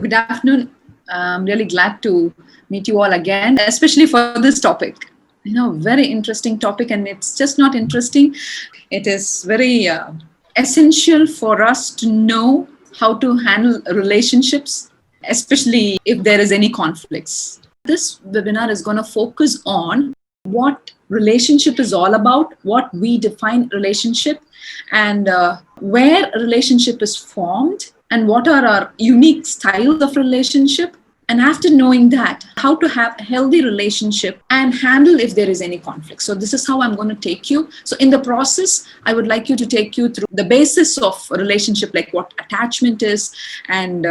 Good afternoon. I'm really glad to meet you all again, especially for this topic. Very interesting topic, and it's just not interesting. It is very essential for us to know how to handle relationships, especially if there is any conflicts. This webinar is going to focus on what relationship is all about, what we define relationship, and where a relationship is formed, and what are our unique styles of relationship. And after knowing that, how to have a healthy relationship and handle if there is any conflict. So this is how I'm going to take you. So in the process, I would like you to take you through the basis of a relationship, like what attachment is, and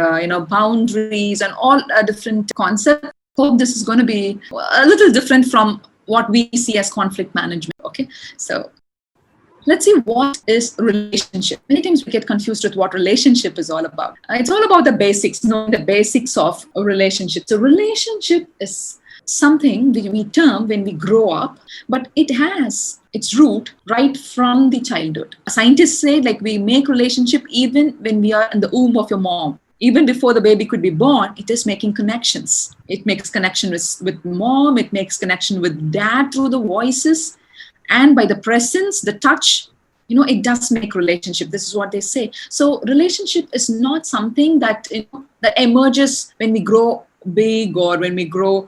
boundaries, and all different concepts. Hope this is going to be a little different from what we see as conflict management. Okay, so let's see, what is relationship. Many times we get confused with what relationship is all about. It's all about the basics, knowing the basics of a relationship. So relationship is something that we term when we grow up, but it has its root right from the childhood. Scientists say, like, we make relationship even when we are in the womb of your mom. Even before the baby could be born, it is making connections. It makes connection with mom, it makes connection with dad through the voices, and by the presence, the touch, it does make relationship. This is what they say. So relationship is not something that that emerges when we grow big or when we grow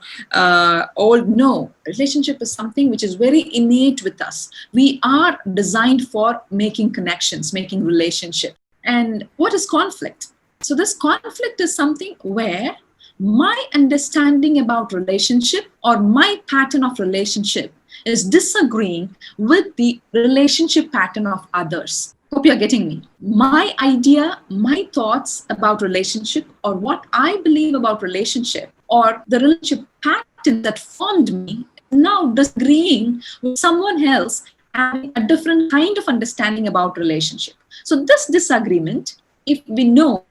old. No, relationship is something which is very innate with us. We are designed for making connections, making relationship. And what is conflict? So this conflict is something where my understanding about relationship or my pattern of relationship is disagreeing with the relationship pattern of others. Hope you're getting me. My idea, my thoughts about relationship, or what I believe about relationship, or the relationship pattern that formed me, now disagreeing with someone else having a different kind of understanding about relationship. So this disagreement, if we know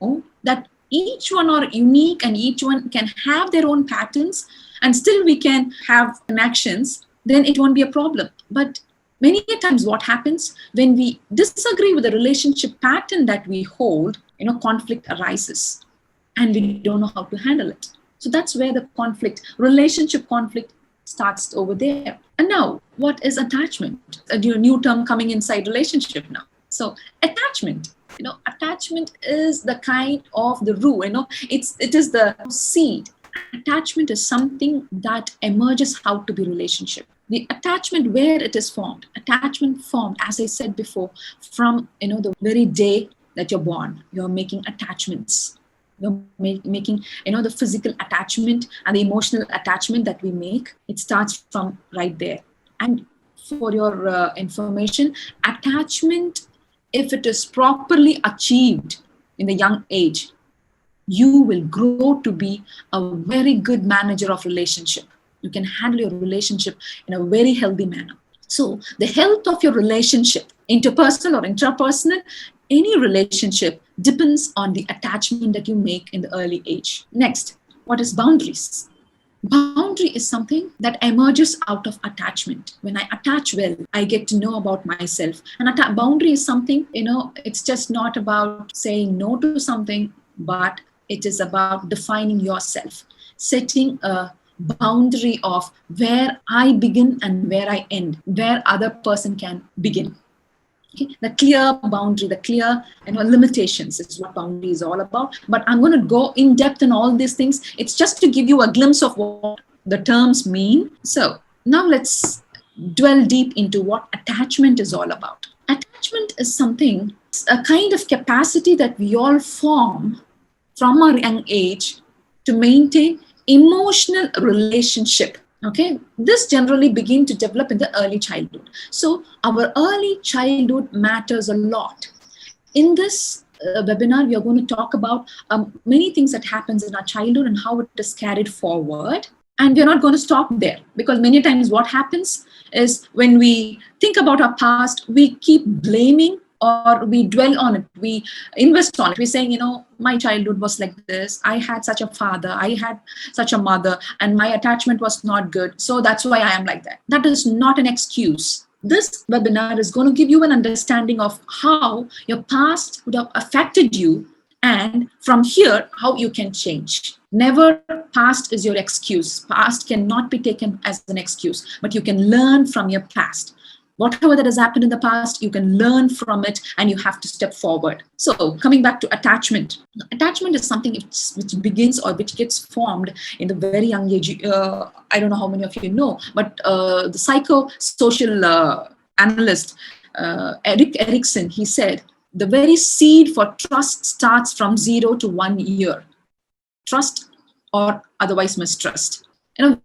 that each one are unique and each one can have their own patterns and still we can have connections, then it won't be a problem. But many times what happens when we disagree with the relationship pattern that we hold, conflict arises and we don't know how to handle it. So that's where the relationship conflict starts over there. And now, what is attachment? A new term coming inside relationship now. So attachment. Attachment is the kind of the root, it is the seed. Attachment is something that emerges how to be relationship. The attachment, where it is formed. Attachment formed, as I said before, from, the very day that you're born. You're making attachments. You're making, the physical attachment and the emotional attachment that we make. It starts from right there. And for your information, attachment, if it is properly achieved in the young age, you will grow to be a very good manager of relationship. You can handle your relationship in a very healthy manner. So the health of your relationship, interpersonal or intrapersonal, any relationship depends on the attachment that you make in the early age. Next, what is boundaries? Boundary is something that emerges out of attachment. When I attach well, I get to know about myself. And boundary is something, it's just not about saying no to something, but it is about defining yourself, setting a boundary of where I begin and where I end, where other person can begin. Okay? The clear boundary, the clear limitations is what boundary is all about. But I'm going to go in depth in all these things. It's just to give you a glimpse of what the terms mean. So now let's dwell deep into what attachment is all about. Attachment is something, a kind of capacity that we all form from our young age to maintain emotional relationship. Okay, this generally begins to develop in the early childhood. So our early childhood matters a lot. In this webinar, we are going to talk about many things that happens in our childhood and how it is carried forward. And we're not going to stop there, because many times what happens is when we think about our past, we keep blaming or we dwell on it, we invest on it. We're saying, my childhood was like this. I had such a father, I had such a mother, and my attachment was not good. So that's why I am like that. That is not an excuse. This webinar is going to give you an understanding of how your past would have affected you And from here, how you can change. Never past is your excuse. Past cannot be taken as an excuse, but you can learn from your past. Whatever that has happened in the past, you can learn from it and you have to step forward. So coming back to attachment. Attachment is something which begins or which gets formed in the very young age. I don't know how many of you know, but the psychosocial analyst, Erik Erikson, he said, the very seed for trust starts from 0 to 1 year. Trust or otherwise mistrust.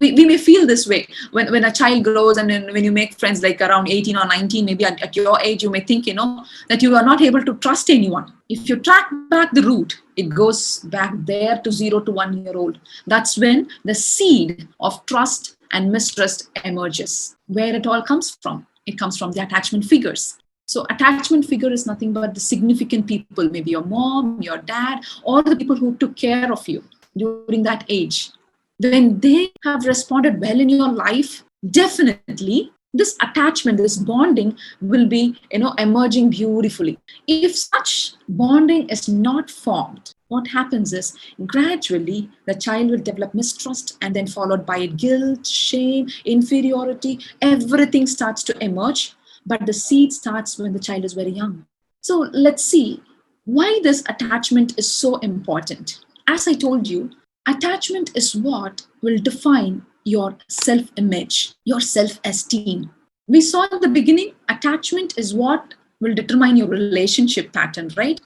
We may feel this way when a child grows, and then when you make friends like around 18 or 19, maybe at your age, you may think, that you are not able to trust anyone. If you track back the root, it goes back there to 0 to 1 year old. That's when the seed of trust and mistrust emerges. Where it all comes from? It comes from the attachment figures. So attachment figure is nothing but the significant people, maybe your mom, your dad, or the people who took care of you during that age. When they have responded well in your life, definitely this attachment, this bonding will be, emerging beautifully. If such bonding is not formed, what happens is gradually the child will develop mistrust, and then followed by guilt, shame, inferiority. Everything starts to emerge, but the seed starts when the child is very young. So let's see why this attachment is so important. As I told you, attachment is what will define your self-image, your self-esteem. We saw in the beginning, attachment is what will determine your relationship pattern, right?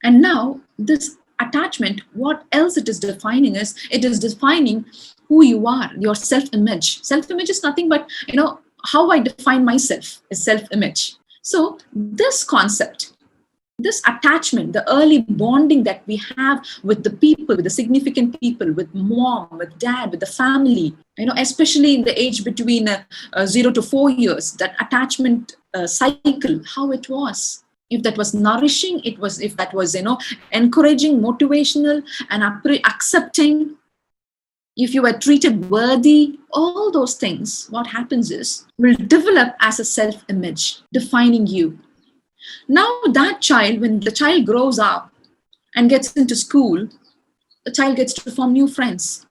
And now this attachment, what else it is defining is, it is defining who you are, your self-image. Self-image is nothing but, how I define myself is self-image. So this concept, this attachment, the early bonding that we have with the people, with the significant people, with mom, with dad, with the family, especially in the age between 0 to 4 years, that attachment cycle, how it was. If that was nourishing, if that was, encouraging, motivational, and accepting, if you were treated worthy, all those things, what happens is, will develop as a self-image, defining you. Now that child, when the child grows up and gets into school, the child gets to form new friends,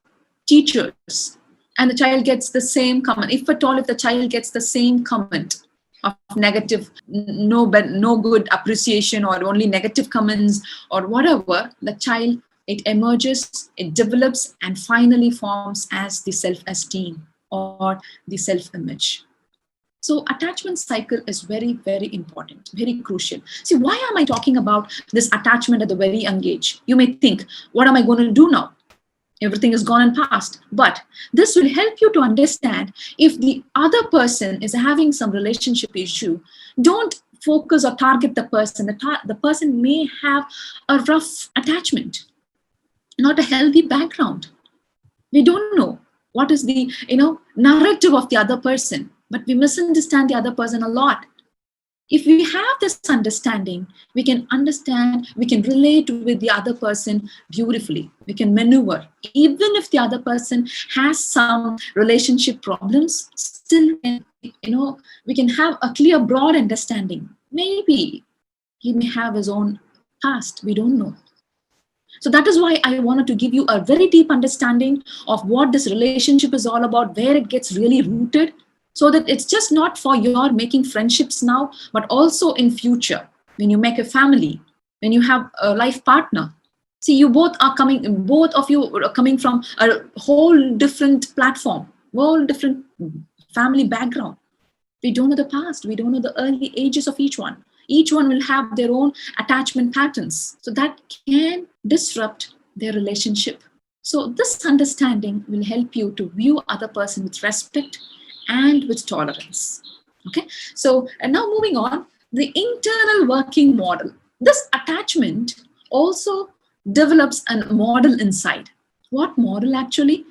teachers, and the child gets the same comment. If at all, if the child gets the same comment of negative, no good appreciation, or only negative comments or whatever, the child, it emerges, it develops, and finally forms as the self-esteem or the self-image. So attachment cycle is very, very important, very crucial. See, why am I talking about this attachment at the very young age? You may think, what am I going to do now? Everything is gone and past. But this will help you to understand if the other person is having some relationship issue. Don't focus or target the person. The person may have a rough attachment, not a healthy background. We don't know what is the narrative of the other person, but we misunderstand the other person a lot. If we have this understanding, we can understand, we can relate with the other person beautifully. We can maneuver. Even if the other person has some relationship problems, still, we can have a clear, broad understanding. Maybe he may have his own past. We don't know. So that is why I wanted to give you a very deep understanding of what this relationship is all about, where it gets really rooted, so that it's just not for your making friendships now, but also in future, when you make a family, when you have a life partner. See, you both of you are coming from a whole different platform, whole different family background. We don't know the past. We don't know the early ages of each one. Each one will have their own attachment patterns. So that can disrupt their relationship. So this understanding will help you to view other person with respect and with tolerance. Okay. So, and now moving on, the internal working model. This attachment also develops a model inside. What model actually?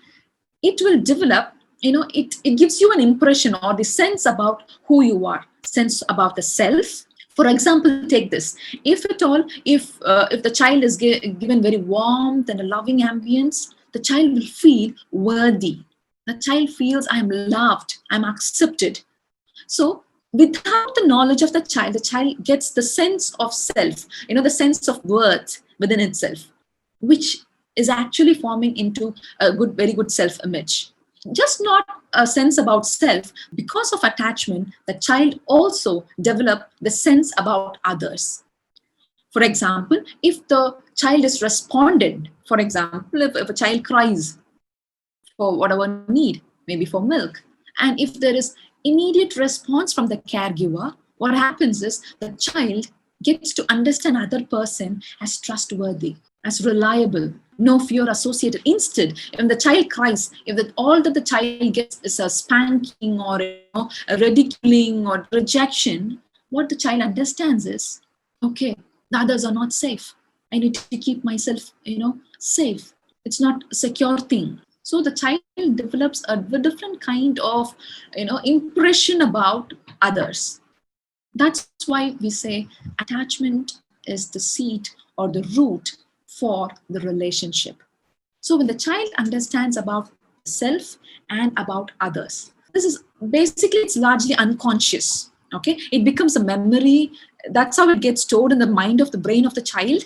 It will develop, it gives you an impression or the sense about who you are, sense about the self. For example, take this. If at all, if the child is given very warmth and a loving ambience, the child will feel worthy. The child feels I'm loved, I'm accepted. So without the knowledge of the child gets the sense of self, the sense of worth, within itself, which is actually forming into a very good self-image. Just not a sense about self. Because of attachment, the child also develop the sense about others. For example, if the child is responded, for example, if a child cries for whatever need, maybe for milk, and if there is immediate response from the caregiver, what happens is the child gets to understand other person as trustworthy, as reliable, no fear associated. Instead, when the child cries, if all that the child gets is a spanking or a ridiculing or rejection, what the child understands is, okay, the others are not safe. I need to keep myself, safe. It's not a secure thing. So the child develops a different kind of, impression about others. That's why we say attachment is the seed or the root for the relationship. So when the child understands about self and about others, this is basically, it's largely unconscious. Okay, it becomes a memory. That's how it gets stored in the mind of the brain of the child.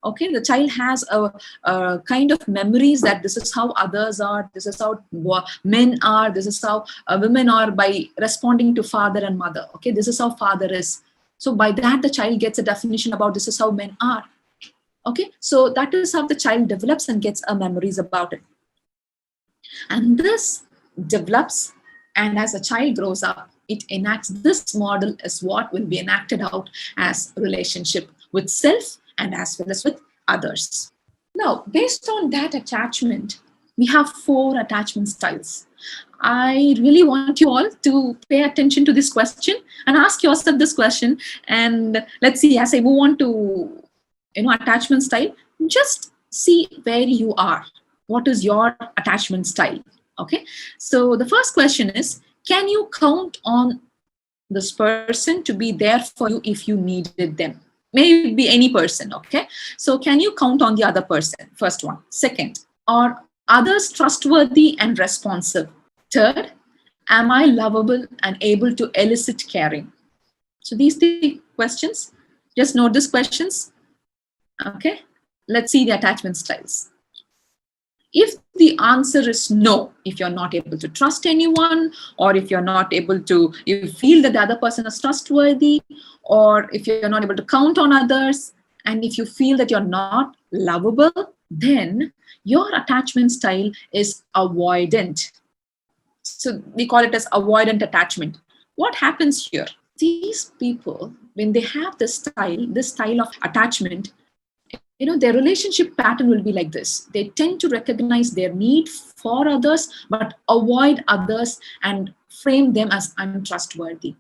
Okay, the child has a kind of memories that this is how others are, this is how men are, this is how women are by responding to father and mother. Okay, this is how father is. So by that, the child gets a definition about this is how men are. Okay, so that is how the child develops and gets memories about it. And this develops, and as a child grows up, it enacts this model as what will be enacted out as relationship with self and as well as with others. Now, based on that attachment, we have 4 attachment styles. I really want you all to pay attention to this question and ask yourself this question. And let's see, as I move on to attachment style, just see where you are. What is your attachment style? Okay. So the first question is, can you count on this person to be there for you if you needed them? May be any person. Okay. So can you count on the other person? First one. Second, are others trustworthy and responsive? Third, am I lovable and able to elicit caring? So these 3 questions, just note these questions. Okay, let's see the attachment styles. If the answer is no, if you're not able to trust anyone, or if you're not able to, you feel that the other person is trustworthy, or if you're not able to count on others, and if you feel that you're not lovable, then your attachment style is avoidant. So we call it as avoidant attachment. What happens here? These people, when they have this style of attachment, their relationship pattern will be like this. They tend to recognize their need for others, but avoid others and frame them as untrustworthy.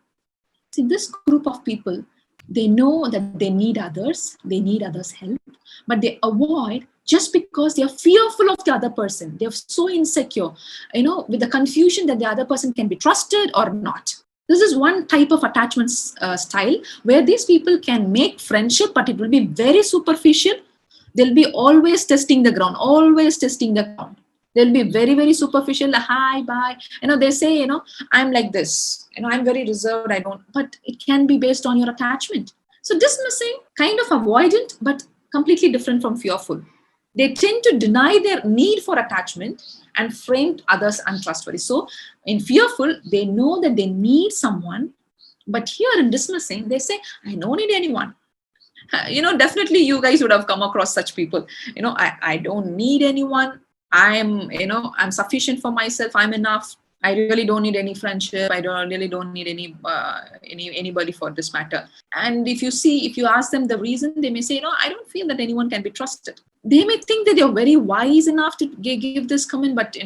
See, this group of people, they know that they need others help, but they avoid just because they are fearful of the other person. They're so insecure, with the confusion that the other person can be trusted or not. This is one type of attachment style where these people can make friendship, but it will be very superficial. They'll be always testing the ground. They'll be very, very superficial. Hi, bye. They say, I'm like this. I'm very reserved. But it can be based on your attachment. So dismissing, kind of avoidant, but completely different from fearful. They tend to deny their need for attachment and frame others untrustworthy. So in fearful, they know that they need someone, but here in dismissing, they say, I don't need anyone. Definitely you guys would have come across such people. I don't need anyone. I'm sufficient for myself. I'm enough. I really don't need any friendship. I really don't need anybody for this matter. And if you ask them the reason, they may say, I don't feel that anyone can be trusted. They may think that they're very wise enough to give this comment, but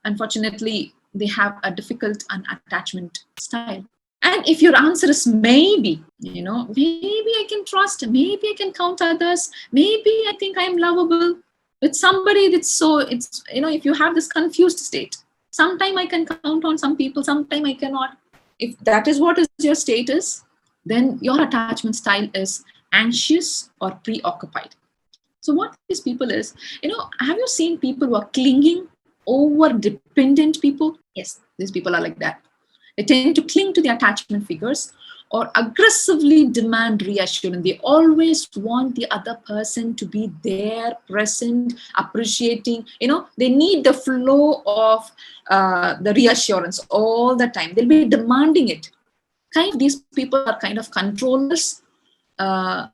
unfortunately, they have a difficult attachment style. And if your answer is maybe, maybe I can trust, maybe I can count others, maybe I think I'm lovable. With somebody if you have this confused state, sometime I can count on some people, sometime I cannot. If that is what is your status, then your attachment style is anxious or preoccupied. So what these people is, have you seen people who are clinging, over dependent people? Yes, these people are like that. They tend to cling to the attachment figures, or aggressively demand reassurance. They always want the other person to be there, present, appreciating. They need the flow of the reassurance all the time. They'll be demanding it. These people are kind of controllers. The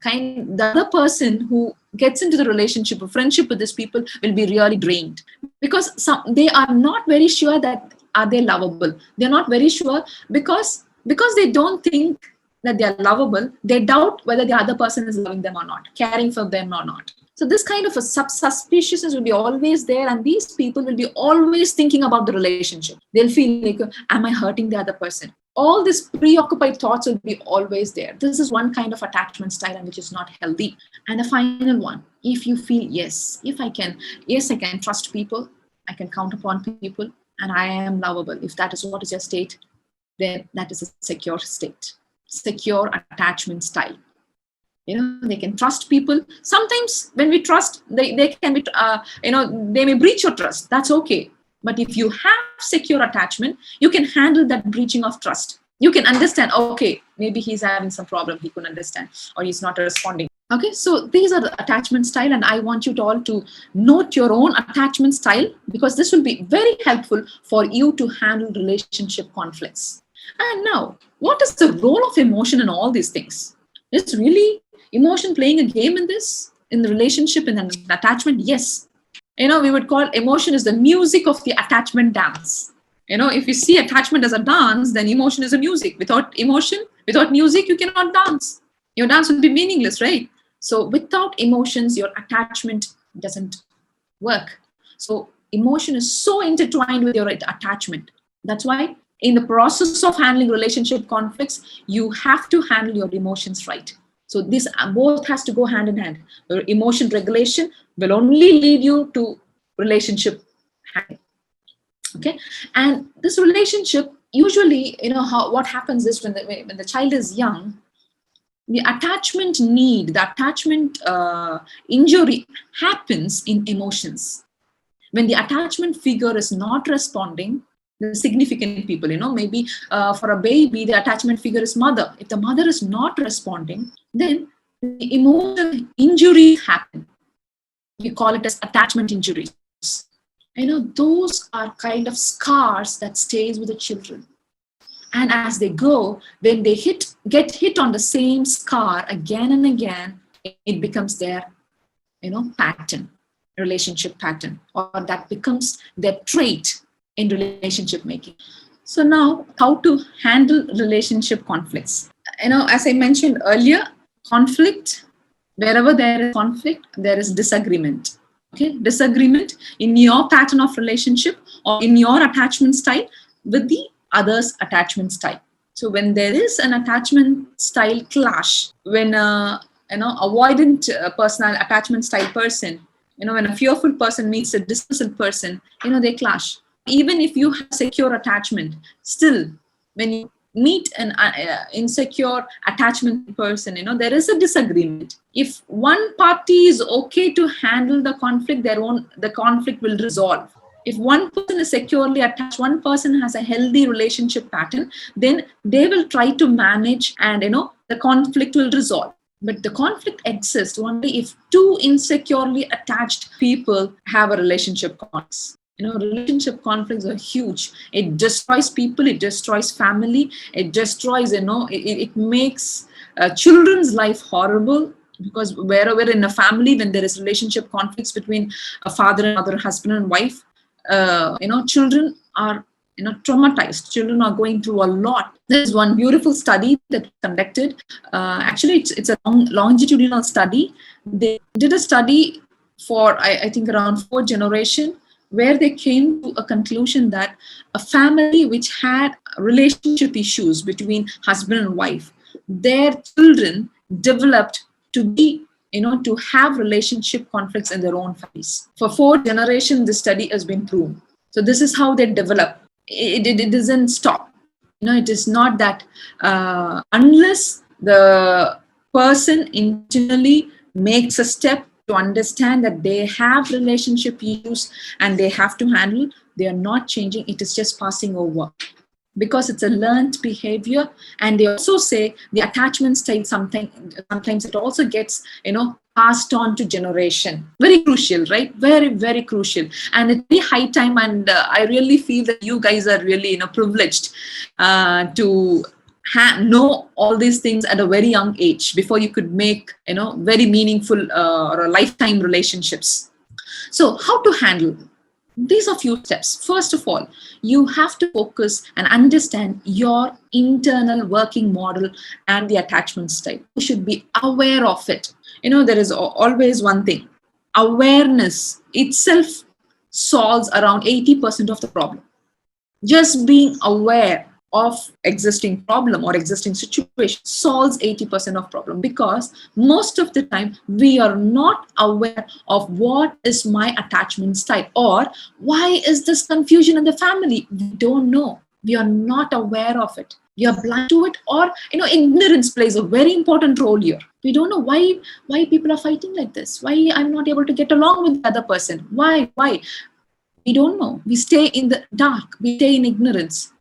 other person who gets into the relationship or friendship with these people will be really drained, because they are not very sure that are they lovable. They're not very sure because they don't think that they are lovable. They doubt whether the other person is loving them or not, caring for them or not. So this kind of a suspiciousness will be always there, and these people will be always thinking about the relationship. They'll feel like, am I hurting the other person? All these preoccupied thoughts will be always there. This is one kind of attachment style, and which is not healthy. And the final one, if you feel, yes, I can trust people, I can count upon people, and I am lovable. If that is what is your state, then that is a secure state, secure attachment style. They can trust people. Sometimes when we trust, they can be, they may breach your trust. That's okay. But if you have secure attachment, you can handle that breaching of trust. You can understand, okay, maybe he's having some problem, he couldn't understand, or he's not responding. Okay, so these are the attachment style, and I want you all to note your own attachment style, because this will be very helpful for you to handle relationship conflicts. And now, what is the role of emotion in all these things? Is really emotion playing a game in this, in the relationship, in an attachment? Yes. We would call emotion is the music of the attachment dance. If you see attachment as a dance, then emotion is a music. Without emotion, without music, you cannot dance. Your dance will be meaningless, right? So without emotions, your attachment doesn't work. So emotion is so intertwined with your attachment. That's why in the process of handling relationship conflicts, you have to handle your emotions right. So this both has to go hand in hand. Your emotion regulation will only lead you to relationship handling. Okay, and this relationship usually, what happens is when the child is young, the attachment need, the attachment injury happens in emotions. When the attachment figure is not responding, the significant people, maybe for a baby, the attachment figure is mother. If the mother is not responding, then the emotional injuries happen. We call it as attachment injuries. Those are kind of scars that stays with the children. And as they go, when they get hit on the same scar again and again, it becomes their, pattern, relationship pattern, or that becomes their trait in relationship making. So now, how to handle relationship conflicts? As I mentioned earlier, conflict, wherever there is conflict, there is disagreement. Okay, disagreement in your pattern of relationship or in your attachment style with the other's attachment style. So when there is an attachment style clash, when avoidant personal attachment style person, when a fearful person meets a dismissive person, they clash. Even if you have secure attachment, still when you meet an insecure attachment person, there is a disagreement. If one party is okay to handle the conflict, the conflict will resolve. If one person is securely attached, one person has a healthy relationship pattern, then they will try to manage, and the conflict will resolve. But the conflict exists only if two insecurely attached people have a relationship conflict. Relationship conflicts are huge. It destroys people, it destroys family, it destroys, it makes children's life horrible, because wherever in a family, when there is relationship conflicts between a father and mother, husband and wife, children are, traumatized. Children are going through a lot. There's one beautiful study that conducted. Actually, it's a longitudinal study. They did a study for, I think, around 4 generations, where they came to a conclusion that a family which had relationship issues between husband and wife, their children developed to be, to have relationship conflicts in their own families. For 4 generations, this study has been proven. So this is how they develop. It doesn't stop. It is not that unless the person internally makes a step to understand that they have relationship issues and they have to handle, they are not changing. It is just passing over. because it's a learned behavior. And they also say the attachment style sometimes it also gets passed on to generation. Very crucial, right? Very, very crucial. And it's very high time, and I really feel that you guys are really privileged to know all these things at a very young age, before you could make very meaningful or lifetime relationships. So how to handle? These are few steps. First of all, you have to focus and understand your internal working model and the attachment style. You should be aware of it. There is always one thing. Awareness itself solves around 80% of the problem. Just being aware of existing problem or existing situation solves 80% of problem, because most of the time we are not aware of what is my attachment style, or why is this confusion in the family. We don't know. We are not aware of it. We are blind to it, or ignorance plays a very important role here. We don't know why people are fighting like this. Why I'm not able to get along with the other person. Why? We don't know. We stay in the dark. We stay in ignorance.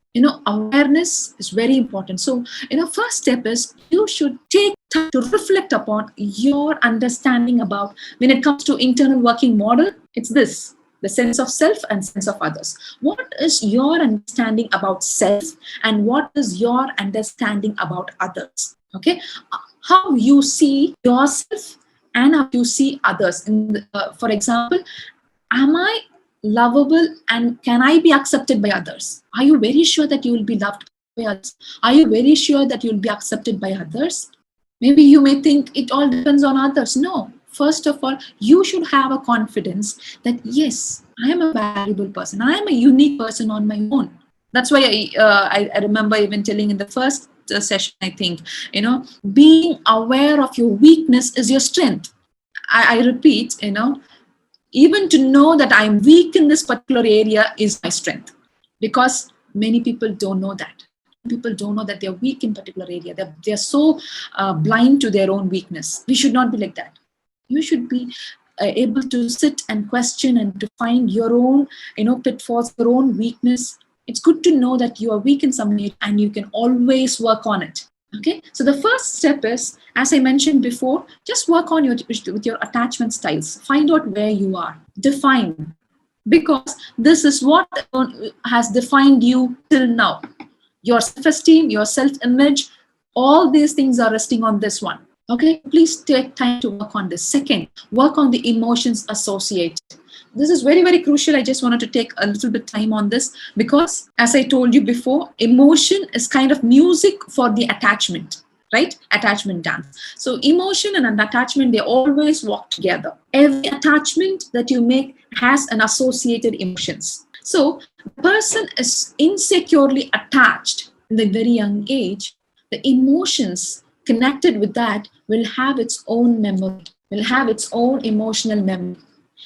Awareness is very important. So, first step is you should take time to reflect upon your understanding about, when it comes to internal working model, it's this: the sense of self and sense of others. What is your understanding about self, and what is your understanding about others? Okay, how you see yourself and how you see others. For example, am I lovable and can I be accepted by others? Are you very sure that you will be loved by others? Are you very sure that you will be accepted by others? Maybe you may think it all depends on others. No. First of all, you should have a confidence that yes, I am a valuable person. I am a unique person on my own. That's why I remember even telling in the first session, I think, being aware of your weakness is your strength. I repeat, even to know that I'm weak in this particular area is my strength, because many people don't know that. People don't know that they're weak in particular area. They're so blind to their own weakness. We should not be like that. You should be able to sit and question and to find your own, pitfalls, your own weakness. It's good to know that you are weak in some area and you can always work on it. Okay, so the first step is, as I mentioned before, just work on with your attachment styles. Find out where you are. Define, because this is what has defined you till now. Your self-esteem, your self-image, all these things are resting on this one. Okay, please take time to work on this. Second, work on the emotions associated. This is very, very crucial. I just wanted to take a little bit time on this, because as I told you before, emotion is kind of music for the attachment, right? Attachment dance. So emotion and an attachment, they always walk together. Every attachment that you make has an associated emotions. So the person is insecurely attached in the very young age. The emotions connected with that will have its own memory, will have its own emotional memory.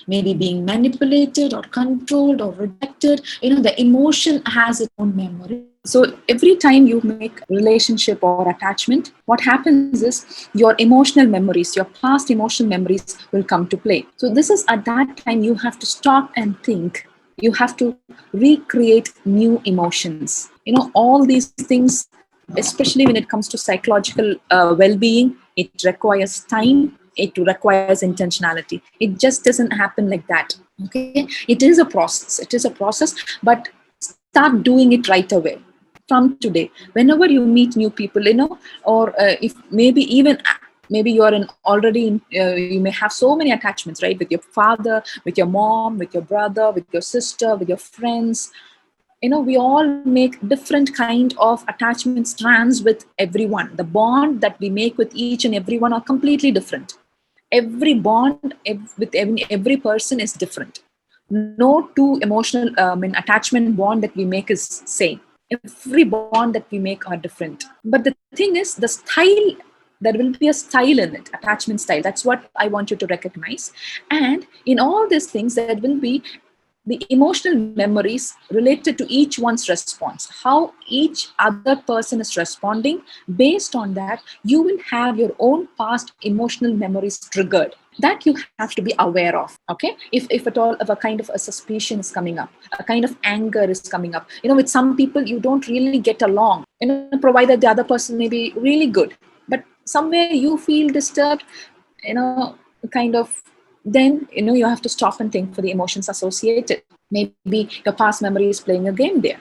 Maybe being manipulated or controlled or rejected, the emotion has its own memory. So every time you make relationship or attachment, what happens is your emotional memories, your past emotional memories will come to play. So this is at that time you have to stop and think. You have to recreate new emotions. All these things, especially when it comes to psychological well-being, it requires time. It requires intentionality. It just doesn't happen like that. Okay, it is a process. But start doing it right away. From today, whenever you meet new people, or if maybe you're you may have so many attachments, right? With your father, with your mom, with your brother, with your sister, with your friends. We all make different kind of attachment strands with everyone. The bond that we make with each and everyone are completely different. Every bond with every person is different. No two emotional attachment bond that we make is same. Every bond that we make are different. But the thing is, the style, there will be a style in it, attachment style. That's what I want you to recognize. And in all these things, there will be the emotional memories related to each one's response, how each other person is responding. Based on that, you will have your own past emotional memories triggered that you have to be aware of. Okay, if at all, if a kind of a suspicion is coming up, a kind of anger is coming up, with some people you don't really get along, provided the other person may be really good, but somewhere you feel disturbed, kind of, then you have to stop and think for the emotions associated. Maybe your past memory is playing a game there.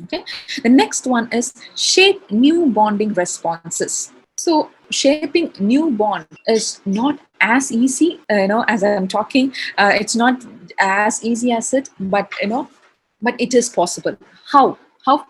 Okay, the next one is shape new bonding responses. So shaping new bond is not as easy, as I'm talking. It's not as easy as it, but but it is possible. How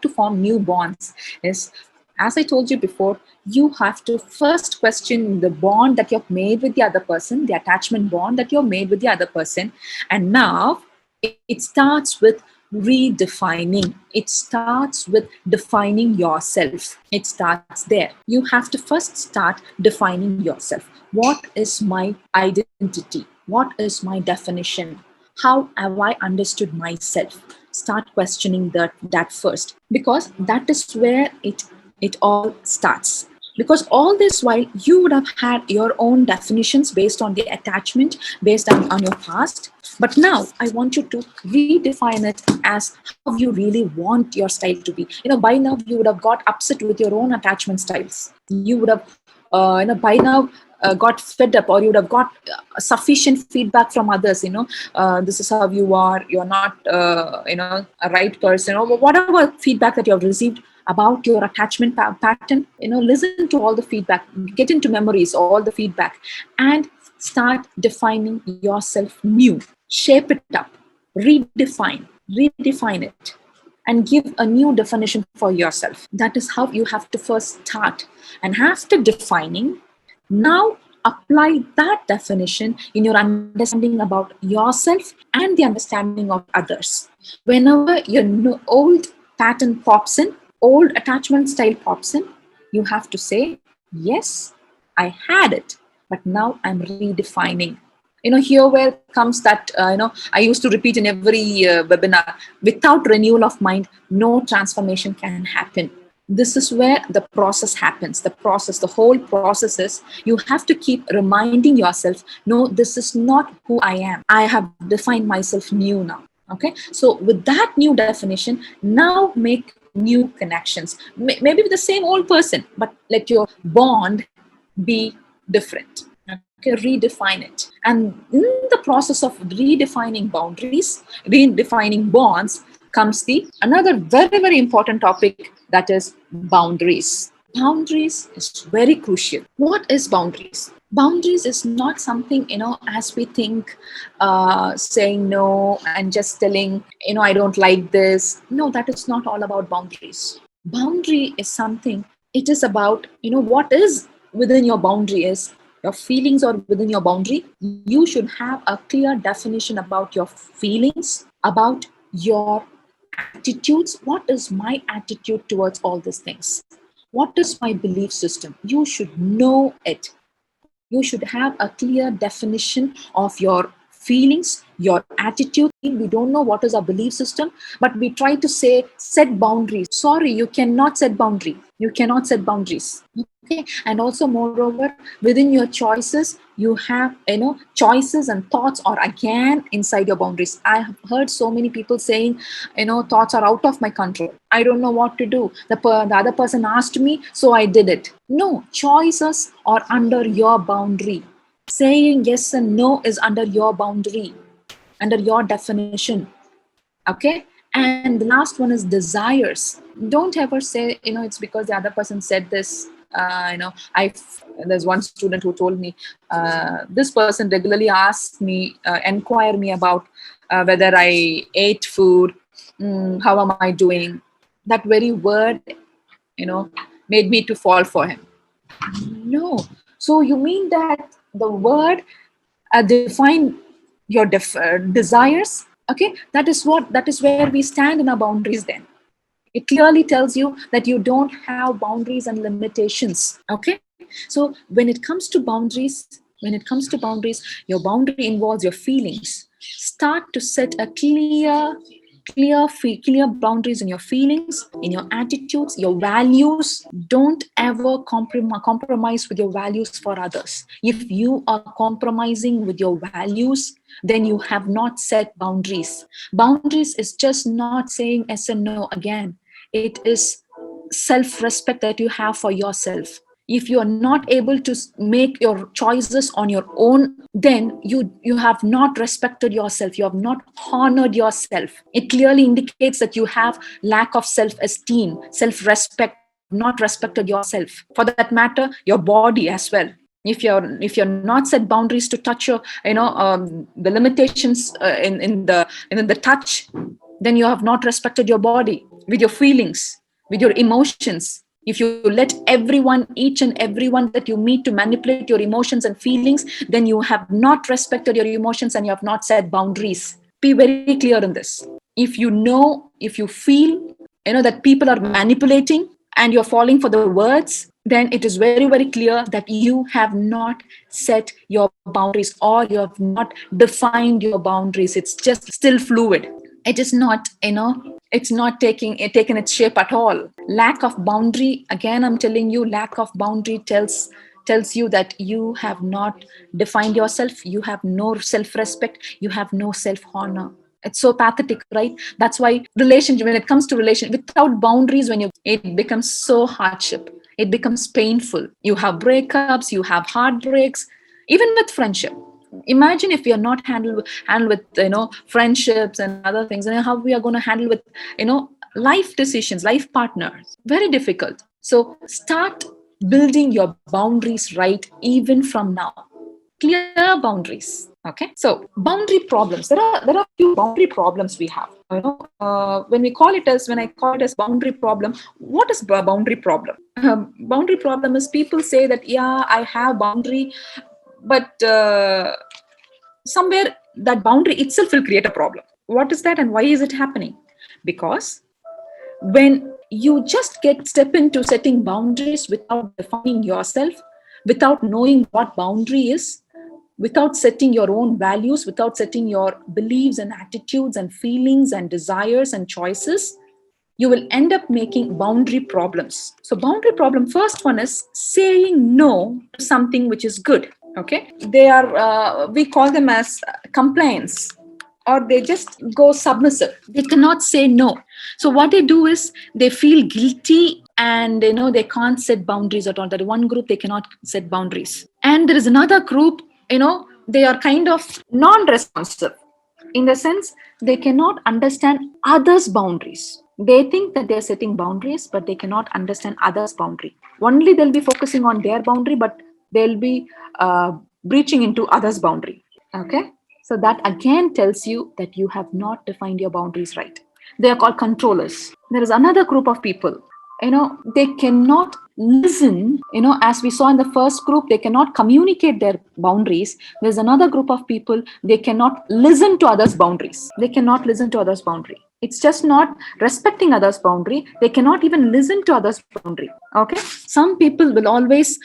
to form new bonds is, as I told you before, you have to first question the bond that you've made with the other person, the attachment bond that you've made with the other person. And now it starts with redefining. It starts with defining yourself. It starts there. You have to first start defining yourself. What is my identity? What is my definition? How have I understood myself? Start questioning that first, because that is where it all starts. Because all this while you would have had your own definitions based on the attachment, based on your past. But now I want you to redefine it as how you really want your style to be. By now you would have got upset with your own attachment styles. You would have, by now got fed up, or you would have got sufficient feedback from others. This is how you are. You're not, a right person, or whatever feedback that you have received about your attachment pattern. Listen to all the feedback, get into memories, all the feedback, and start defining yourself new. Shape it up, redefine it, and give a new definition for yourself. That is how you have to first start. And after defining, now apply that definition in your understanding about yourself and the understanding of others. Whenever your old pattern pops in, old attachment style pops in, you have to say, yes, I had it, but now I'm redefining. Here where comes that, I used to repeat in every webinar, without renewal of mind, no transformation can happen. This is where the process happens. The whole process is, you have to keep reminding yourself, no, this is not who I am. I have defined myself new now. Okay, so with that new definition, now make new connections. Maybe with the same old person, but let your bond be different. Okay, redefine it. And in the process of redefining boundaries, redefining bonds, comes the another very, very important topic, that is boundaries. Boundaries is very crucial. What is boundaries? Boundaries is not something, as we think, saying no and just telling, I don't like this. No, that is not all about boundaries. Boundary is something, it is about, what is within your boundary is, your feelings are within your boundary. You should have a clear definition about your feelings, about your attitudes. What is my attitude towards all these things? What is my belief system? You should know it. You should have a clear definition of your feelings, your attitude. We don't know what is our belief system, but we try to say, set boundaries. Sorry, you cannot set boundary. You cannot set boundaries. Okay, and also moreover, within your choices, you have, choices and thoughts are again inside your boundaries. I have heard so many people saying, thoughts are out of my control. I don't know what to do. The other person asked me, so I did it. No, choices are under your boundary. Saying yes and no is under your boundary, under your definition. Okay, and the last one is desires. Don't ever say, it's because the other person said this. There's one student who told me, this person regularly asks me, inquire me about whether I ate food, how am I doing. That very word, made me to fall for him. No. So you mean that the word define your desires? Okay, that is where we stand in our boundaries then. It clearly tells you that you don't have boundaries and limitations. Okay, so when it comes to boundaries, your boundary involves your feelings, Start to set a clear boundaries in your feelings, in your attitudes, your values. Don't ever compromise with your values for others. If you are compromising with your values, then you have not set boundaries. Boundaries is just not saying yes and no again. It is self-respect that you have for yourself. If you are not able to make your choices on your own, then you have not respected yourself, you have not honored yourself. It clearly indicates that you have lack of self-esteem, self-respect. You have not respected yourself, for that matter your body as well. If you're not set boundaries to touch your the limitations in the touch, then you have not respected your body with your feelings, with your emotions. If you let everyone, each and everyone that you meet, to manipulate your emotions and feelings, then you have not respected your emotions and you have not set boundaries. Be very clear in this. If you feel that people are manipulating and you're falling for the words, then it is very, very clear that you have not set your boundaries, or you have not defined your boundaries. It's just still fluid. It is not, it's not taking its shape at all. Lack of boundary, again I'm telling you, lack of boundary tells you that you have not defined yourself, you have no self-respect, you have no self-honor. It's so pathetic, right? That's why relationship, when it comes to relation without boundaries, it becomes so hardship, it becomes painful. You have breakups, you have heartbreaks, even with friendship. Imagine if we are not handle with friendships and other things, and how we are going to handle with life decisions, life partners. Very difficult. So start building your boundaries right, even from now. Clear boundaries. Okay, so boundary problems. There are few boundary problems we have. When I call it as boundary problem, what is boundary problem? Boundary problem is people say that, yeah, I have boundary, but somewhere that boundary itself will create a problem. What is that, and why is it happening? Because when you just step into setting boundaries without defining yourself, without knowing what boundary is, without setting your own values, without setting your beliefs and attitudes and feelings and desires and choices, you will end up making boundary problems. So boundary problem, first one is saying no to something which is good. Okay, they are we call them as compliance, or they just go submissive. They cannot say no. So what they do is they feel guilty, and they can't set boundaries at all. That one group, they cannot set boundaries. And there is another group, they are kind of non-responsive, in the sense they cannot understand others' boundaries. They think that they're setting boundaries, but they cannot understand others' boundary. Only they'll be focusing on their boundary, but they'll be breaching into others' boundary. Okay, so that again tells you that you have not defined your boundaries right. They are called controllers. There is another group of people, they cannot listen, as we saw in the first group, they cannot communicate their boundaries. There's another group of people, they cannot listen to others' boundaries. They cannot listen to others' boundary. It's just not respecting others' boundary, they cannot even listen to others' boundary. Okay, some people will always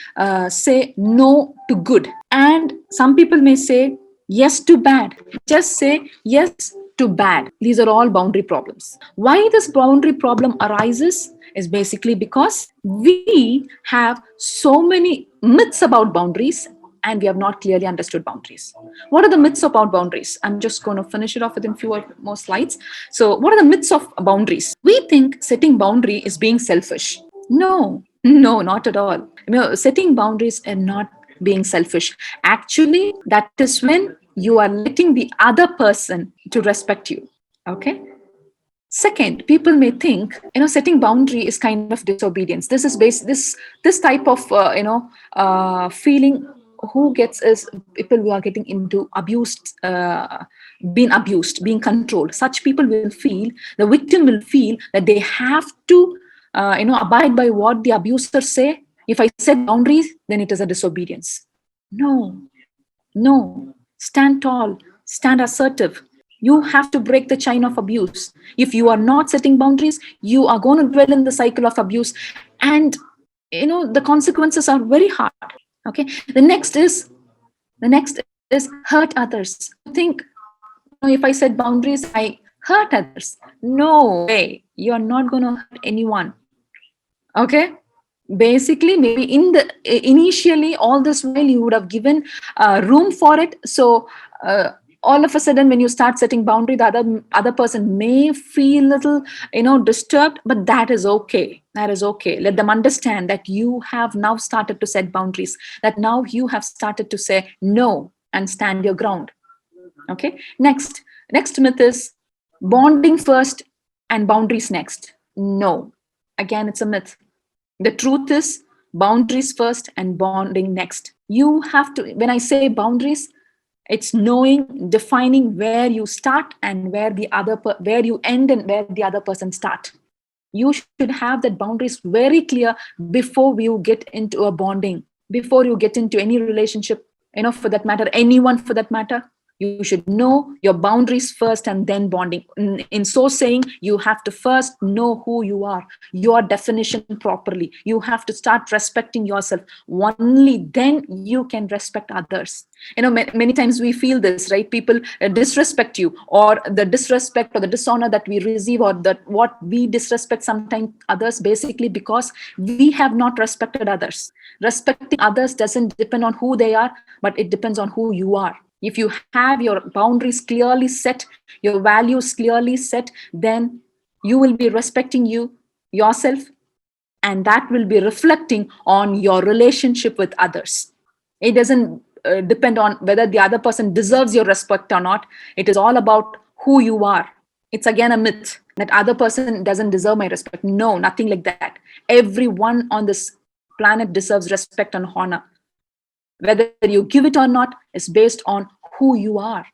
say no to good, and some people may say yes to bad. Just say yes to bad. These are all boundary problems. Why this boundary problem arises is basically because we have so many myths about boundaries, and we have not clearly understood boundaries. What are the myths about boundaries? I'm just going to finish it off within few more slides. So what are the myths of boundaries? We think setting boundary is being selfish. No, not at all. Setting boundaries and not being selfish. Actually, that is when you are letting the other person to respect you. Okay. Second, people may think, setting boundary is kind of disobedience. This is this type of feeling. Who gets is people who are getting into abused, being abused, being controlled. Such people will feel, the victim will feel that they have to, abide by what the abuser say. If I set boundaries, then it is a disobedience. No. Stand tall, stand assertive. You have to break the chain of abuse. If you are not setting boundaries, you are going to dwell in the cycle of abuse, and the consequences are very hard. Okay. The next is hurt others. Think if I set boundaries, I hurt others. No way. You're not going to hurt anyone. Okay. Basically, maybe initially all this while you would have given room for it. So all of a sudden, when you start setting boundary, the other person may feel a little disturbed, but that is okay. That is okay. Let them understand that you have now started to set boundaries, that now you have started to say no and stand your ground. Okay. Next myth is bonding first and boundaries next. No, again, it's a myth. The truth is boundaries first and bonding next. You have to, when I say boundaries, it's knowing, defining where you start and where you end and where the other person start. You should have that boundaries very clear before you get into a bonding, before you get into any relationship, for that matter, anyone for that matter. You should know your boundaries first and then bonding. In so saying, you have to first know who you are, your definition properly. You have to start respecting yourself. Only then you can respect others. Many times we feel this, right? People disrespect you, or the disrespect or the dishonor that we receive, or that what we disrespect sometimes others, basically because we have not respected others. Respecting others doesn't depend on who they are, but it depends on who you are. If you have your boundaries clearly set, your values clearly set, then you will be respecting yourself, and that will be reflecting on your relationship with others. It doesn't depend on whether the other person deserves your respect or not. It is all about who you are. It's again a myth that other person doesn't deserve my respect. No, nothing like that. Everyone on this planet deserves respect and honor. Whether you give it or not is based on who you are.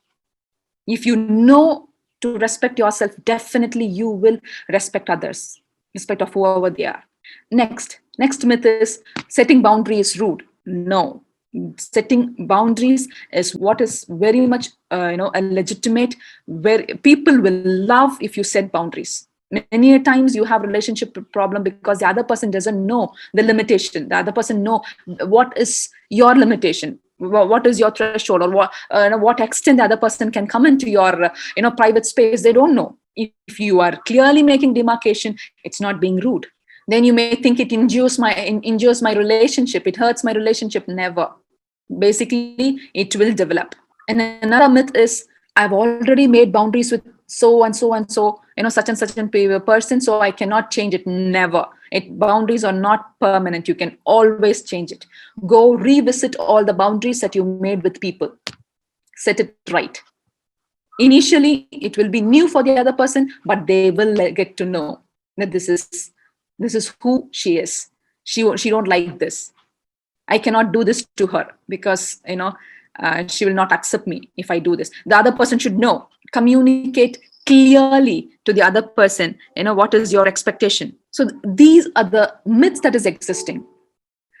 If you know to respect yourself, definitely you will respect others, respect of whoever they are. Next myth is setting boundaries is rude. No, setting boundaries is what is very much a legitimate, where people will love if you set boundaries. Many times you have relationship problem because the other person doesn't know the limitation. The other person know what is your limitation, what is your threshold, or what extent the other person can come into your private space. They don't know. If you are clearly making demarcation, it's not being rude. Then you may think it injures my relationship, it hurts my relationship. Never. Basically, it will develop. And another myth is, I've already made boundaries with so and so and so, such and such a person, so I cannot change it. Never. Boundaries are not permanent. You can always change it. Go revisit all the boundaries that you made with people. Set it right. Initially, it will be new for the other person, but they will get to know that this is who she is. She don't like this. I cannot do this to her because she will not accept me if I do this. The other person should know. Communicate clearly to the other person, what is your expectation. So these are the myths that is existing.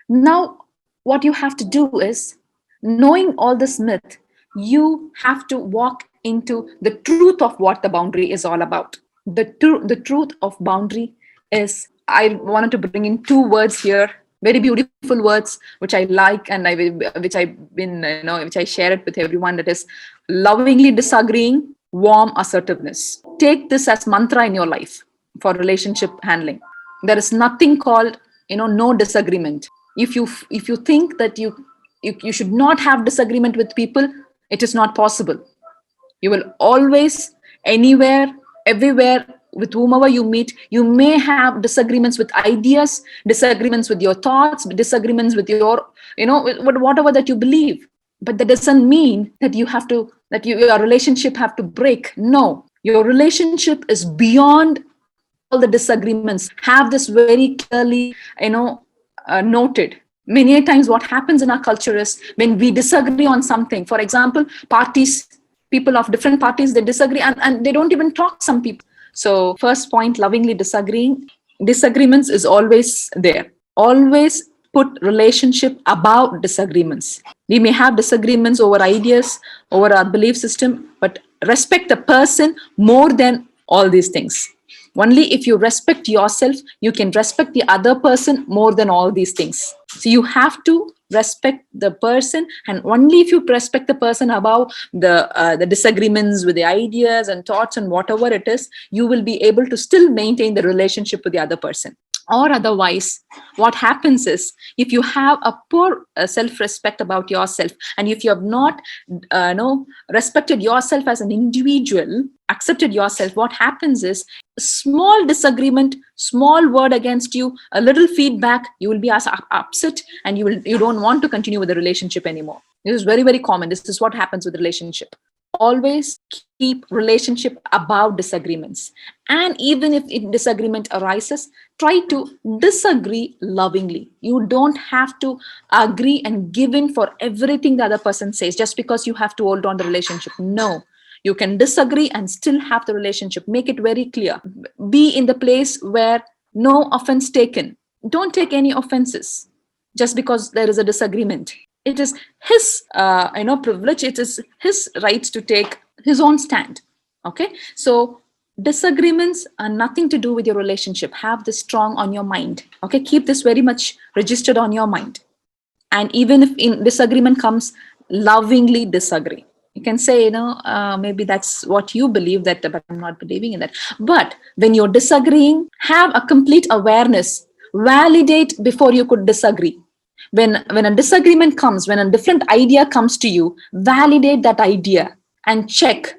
Now, what you have to do is, knowing all this myth, you have to walk into the truth of what the boundary is all about. The truth of boundary is, I wanted to bring in two words here, very beautiful words, which I like, and which I share it with everyone. That is lovingly disagreeing, warm assertiveness. Take this as mantra in your life for relationship handling. There is nothing called no disagreement. If you think that you should not have disagreement with people, it is not possible. You will always, anywhere, everywhere, with whomever you meet, you may have disagreements with ideas, disagreements with your thoughts, disagreements with your, with whatever that you believe. But that doesn't mean that your relationship have to break. No, your relationship is beyond all the disagreements. Have this very clearly, noted. Many times what happens in our culture is, when we disagree on something, for example, parties, people of different parties, they disagree and they don't even talk, some people. So first point, lovingly disagreeing. Disagreements is always there. Always put relationship above disagreements. We may have disagreements over ideas, over our belief system, but respect the person more than all these things. Only if you respect yourself, you can respect the other person more than all these things. So you have to respect the person, and only if you respect the person above the disagreements with the ideas and thoughts and whatever it is, you will be able to still maintain the relationship with the other person. Or otherwise, what happens is, if you have a poor self-respect about yourself, and if you have not respected yourself as an individual, accepted yourself, what happens is, small disagreement, small word against you, a little feedback, you will be as upset, and you don't want to continue with the relationship anymore. This is very, very common. This is what happens with relationship. Always keep relationship above disagreements. And even if disagreement arises, try to disagree lovingly. You don't have to agree and give in for everything the other person says just because you have to hold on to the relationship. No, you can disagree and still have the relationship. Make it very clear. Be in the place where no offense taken. Don't take any offenses just because there is a disagreement. It is his privilege. It is his rights to take his own stand. Okay, so disagreements are nothing to do with your relationship. Have this strong on your mind. Okay, keep this very much registered on your mind. And even if in disagreement comes, lovingly disagree. You can say, maybe that's what you believe, that, but I'm not believing in that. But when you're disagreeing, have a complete awareness. Validate before you could disagree. When a disagreement comes, when a different idea comes to you, validate that idea and check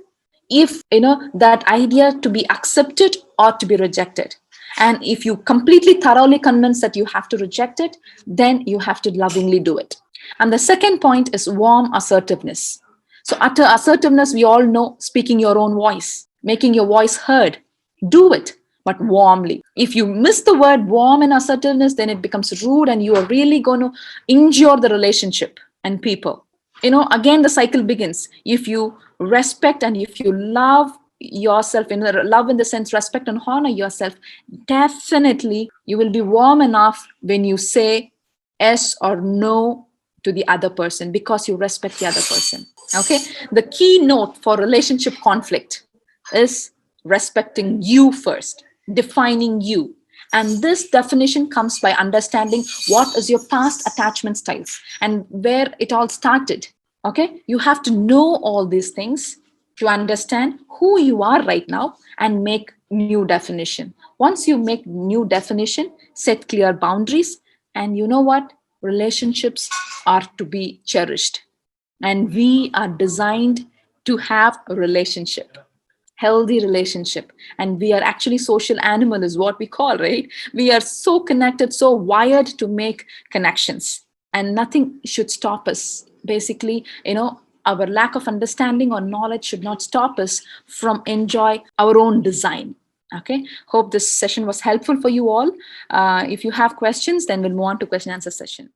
if that idea to be accepted or to be rejected. And if you completely thoroughly convinced that you have to reject it, then you have to lovingly do it. And the second point is warm assertiveness. So utter assertiveness, we all know, speaking your own voice, making your voice heard. Do it, but warmly. If you miss the word warm and assertiveness, then it becomes rude, and you are really going to injure the relationship and people. Again, the cycle begins. If you respect and if you love yourself, love in the sense respect and honor yourself, definitely you will be warm enough when you say yes or no to the other person, because you respect the other person. Okay, the key note for relationship conflict is respecting you first, defining you. And this definition comes by understanding what is your past attachment styles and where it all started. Okay, you have to know all these things to understand who you are right now and make new definition. Once you make new definition, set clear boundaries, and you know what? Relationships are to be cherished. And we are designed to have a relationship, healthy relationship. And we are actually social animal is what we call, right? We are so connected, so wired to make connections, and nothing should stop us. Basically, our lack of understanding or knowledge should not stop us from enjoy our own design. Okay, hope this session was helpful for you all. If you have questions, then we'll move on to question answer session.